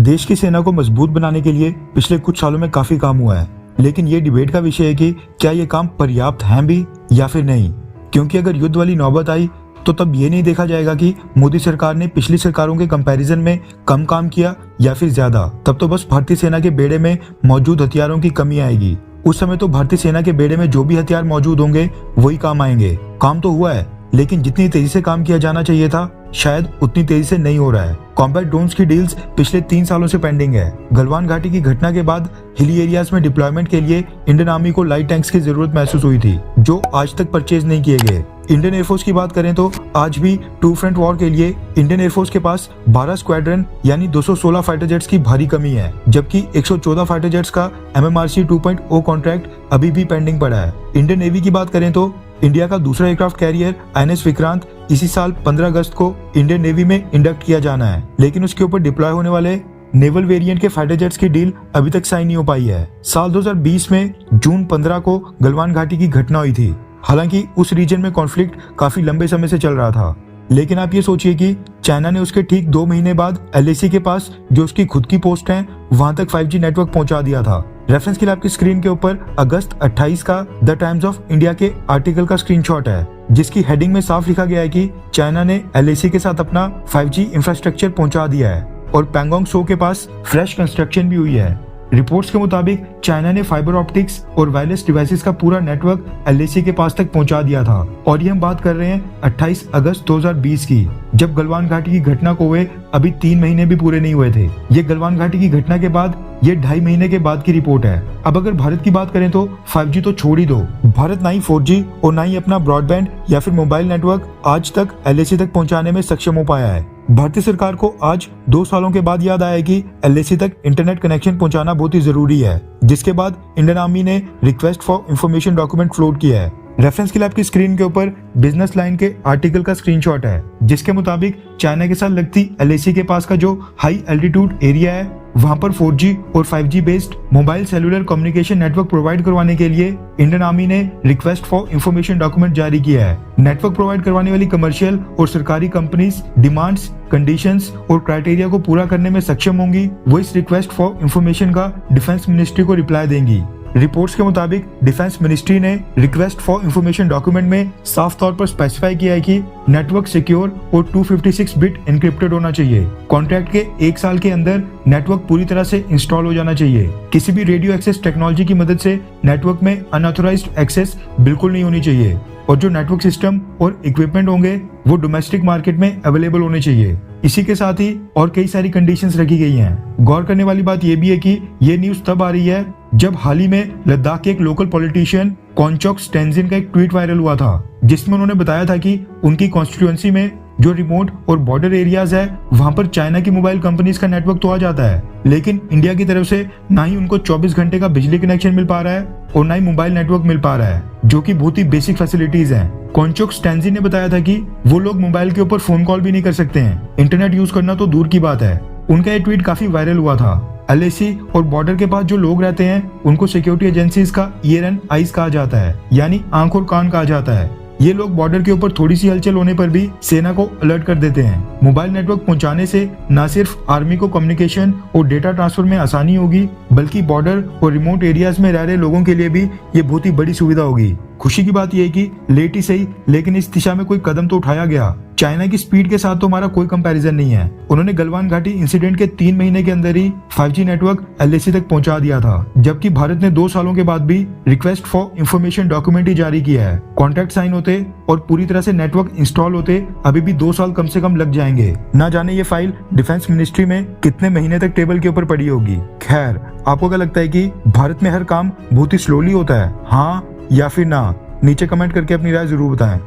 देश की सेना को मजबूत बनाने के लिए पिछले कुछ सालों में काफी काम हुआ है, लेकिन ये डिबेट का विषय है कि क्या ये काम पर्याप्त हैं भी या फिर नहीं। क्योंकि अगर युद्ध वाली नौबत आई तो तब ये नहीं देखा जाएगा कि मोदी सरकार ने पिछली सरकारों के कंपैरिजन में कम काम किया या फिर ज्यादा। तब तो बस भारतीय सेना के बेड़े में मौजूद हथियारों की कमी आएगी। उस समय तो भारतीय सेना के बेड़े में जो भी हथियार मौजूद होंगे वही काम आएंगे। काम तो हुआ है, लेकिन जितनी तेजी से काम किया जाना चाहिए था शायद उतनी तेजी से नहीं हो रहा है। कॉम्बैट ड्रोन्स की डील्स पिछले 3 सालों से पेंडिंग है। गलवान घाटी की घटना के बाद हिली एरियाज में डिप्लॉयमेंट के लिए इंडियन आर्मी को लाइट टैंक्स की जरूरत महसूस हुई थी, जो आज तक परचेज नहीं किए गए। इंडियन एयरफोर्स की बात करें तो आज भी टू फ्रंट वॉर के लिए इंडियन एयरफोर्स के पास 12 स्क्वाड्रन यानी 216 फाइटर जेट्स की भारी कमी है, जबकि 114 फाइटर जेट्स का MMRC 2.0 कॉन्ट्रैक्ट अभी भी पेंडिंग पड़ा है। इंडियन नेवी की बात करें तो इंडिया का दूसरा एयरक्राफ्ट कैरियर INS विक्रांत इसी साल 15 अगस्त को इंडियन नेवी में इंडक्ट किया जाना है, लेकिन उसके ऊपर डिप्लॉय होने वाले नेवल वेरिएंट के फाइटर जेट्स की डील अभी तक साइन नहीं हो पाई है। साल 2020 में जून 15 को गलवान घाटी की घटना हुई थी। हालांकि उस रीजन में कॉन्फ्लिक्ट काफी लंबे समय से चल रहा था, लेकिन आप ये सोचिए कि चाइना ने उसके ठीक 2 महीने बाद LAC के पास जो उसकी खुद की पोस्ट है वहां तक 5G नेटवर्क पहुंचा दिया था। रेफरेंस के लिए आपकी स्क्रीन के ऊपर अगस्त 28 का द टाइम्स ऑफ इंडिया के आर्टिकल का स्क्रीनशॉट है, जिसकी हेडिंग में साफ लिखा गया है कि चाइना ने LAC के साथ अपना 5G इंफ्रास्ट्रक्चर पहुंचा दिया है और पैंगोंग त्सो के पास फ्रेश कंस्ट्रक्शन भी हुई है। रिपोर्ट्स के मुताबिक चाइना ने फाइबर ऑप्टिक्स और वायरलेस डिवाइसेस का पूरा नेटवर्क LAC के पास तक पहुंचा दिया था, और ये हम बात कर रहे हैं 28 अगस्त 2020 की, जब गलवान घाटी की घटना को हुए अभी 3 महीने भी पूरे नहीं हुए थे। ये गलवान घाटी की घटना के बाद ये 2.5 महीने के बाद की रिपोर्ट है। अब अगर भारत की बात करें तो 5G तो छोड़ ही दो, भारत ना ही 4G और ना ही अपना ब्रॉडबैंड या फिर मोबाइल नेटवर्क आज तक LAC तक पहुंचाने में सक्षम हो पाया है। भारतीय सरकार को आज 2 सालों के बाद याद आया कि LAC तक इंटरनेट कनेक्शन पहुंचाना बहुत ही जरूरी है, जिसके बाद इंडियन आर्मी ने request for information document float किया है। रेफरेंस के लिए आपकी स्क्रीन के ऊपर बिजनेस लाइन के आर्टिकल का स्क्रीनशॉट है, जिसके मुताबिक चाइना के साथ लगती LAC के पास का जो हाई एल्टीट्यूड एरिया है वहां पर 4G और 5G based mobile cellular communication network provide करवाने के लिए इंडियन आर्मी ने रिक्वेस्ट फॉर इंफॉर्मेशन डॉक्यूमेंट जारी किया है। नेटवर्क प्रोवाइड करवाने वाली कमर्शियल और सरकारी कंपनीज डिमांड्स, कंडीशंस और क्राइटेरिया को पूरा करने में सक्षम होंगी, वो इस रिक्वेस्ट फॉर इंफॉर्मेशन का डिफेंस मिनिस्ट्री को रिप्लाई देंगी। रिपोर्ट्स के मुताबिक डिफेंस मिनिस्ट्री ने रिक्वेस्ट फॉर इंफॉर्मेशन डॉक्यूमेंट में साफ तौर पर स्पेसिफाई किया है कि नेटवर्क सिक्योर और 256 बिट एनक्रिप्टेड होना चाहिए। कॉन्ट्रैक्ट के 1 साल के अंदर नेटवर्क पूरी तरह से इंस्टॉल हो जाना चाहिए। किसी भी रेडियो एक्सेस टेक्नोलॉजी की मदद से नेटवर्क में अनऑथोराइज्ड एक्सेस बिल्कुल नहीं होनी चाहिए, और जो नेटवर्क सिस्टम और इक्विपमेंट होंगे वो डोमेस्टिक मार्केट में अवेलेबल होने चाहिए। इसी के साथ ही और कई सारी कंडीशंस रखी गई हैं। गौर करने वाली बात यह भी है कि ये न्यूज तब आ रही है जब हाल ही में लद्दाख के एक लोकल पॉलिटिशियन कॉन्चोक स्टेंजिन का एक ट्वीट वायरल हुआ था, जिसमें उन्होंने बताया था कि उनकी कॉन्स्टिट्यूएंसी में जो रिमोट और बॉर्डर एरियाज है वहां पर चाइना की मोबाइल कंपनीज का नेटवर्क तो आ जाता है, लेकिन इंडिया की तरफ से ना ही उनको 24 घंटे का बिजली कनेक्शन मिल पा रहा है और ना ही मोबाइल नेटवर्क मिल पा रहा है, जो कि बहुत ही बेसिक फैसिलिटीज हैं। कॉन्चोक स्टेंजिन ने बताया था कि वो लोग मोबाइल के ऊपर फोन कॉल भी नहीं कर सकते हैं, इंटरनेट यूज करना तो दूर की बात है। उनका ये ट्वीट काफी वायरल हुआ था। LAC और बॉर्डर के पास जो लोग रहते हैं उनको सिक्योरिटी एजेंसीज का ईयर एंड आईज कहा जाता है, यानी आंख और कान कहा जाता है। ये लोग बॉर्डर के ऊपर थोड़ी सी हलचल होने पर भी सेना को अलर्ट कर देते हैं। मोबाइल नेटवर्क पहुंचाने से न सिर्फ आर्मी को कम्युनिकेशन और डेटा ट्रांसफर में आसानी होगी, बल्कि बॉर्डर और रिमोट एरियाज में रह रहे लोगों के लिए भी ये बहुत ही बड़ी सुविधा होगी। खुशी की बात यह है कि लेट ही सही, लेकिन इस दिशा में कोई कदम तो उठाया गया। चाइना की स्पीड के साथ तो हमारा कोई कंपैरिजन नहीं है। उन्होंने गलवान घाटी इंसिडेंट के 3 महीने के अंदर ही 5G नेटवर्क LAC तक पहुंचा दिया था, जबकि भारत ने 2 सालों के बाद भी रिक्वेस्ट फॉर इंफॉर्मेशन डॉक्यूमेंट ही जारी किया है। कॉन्ट्रैक्ट साइन होते और पूरी तरह से नेटवर्क इंस्टॉल होते अभी भी 2 साल कम से कम लग जाएंगे। ना जाने ये फाइल डिफेंस मिनिस्ट्री में कितने महीने तक टेबल के ऊपर पड़ी होगी। खैर, आपको क्या लगता है कि भारत में हर काम बहुत ही स्लोली होता है, हाँ या फिर ना? नीचे कमेंट करके अपनी राय जरूर बताएं।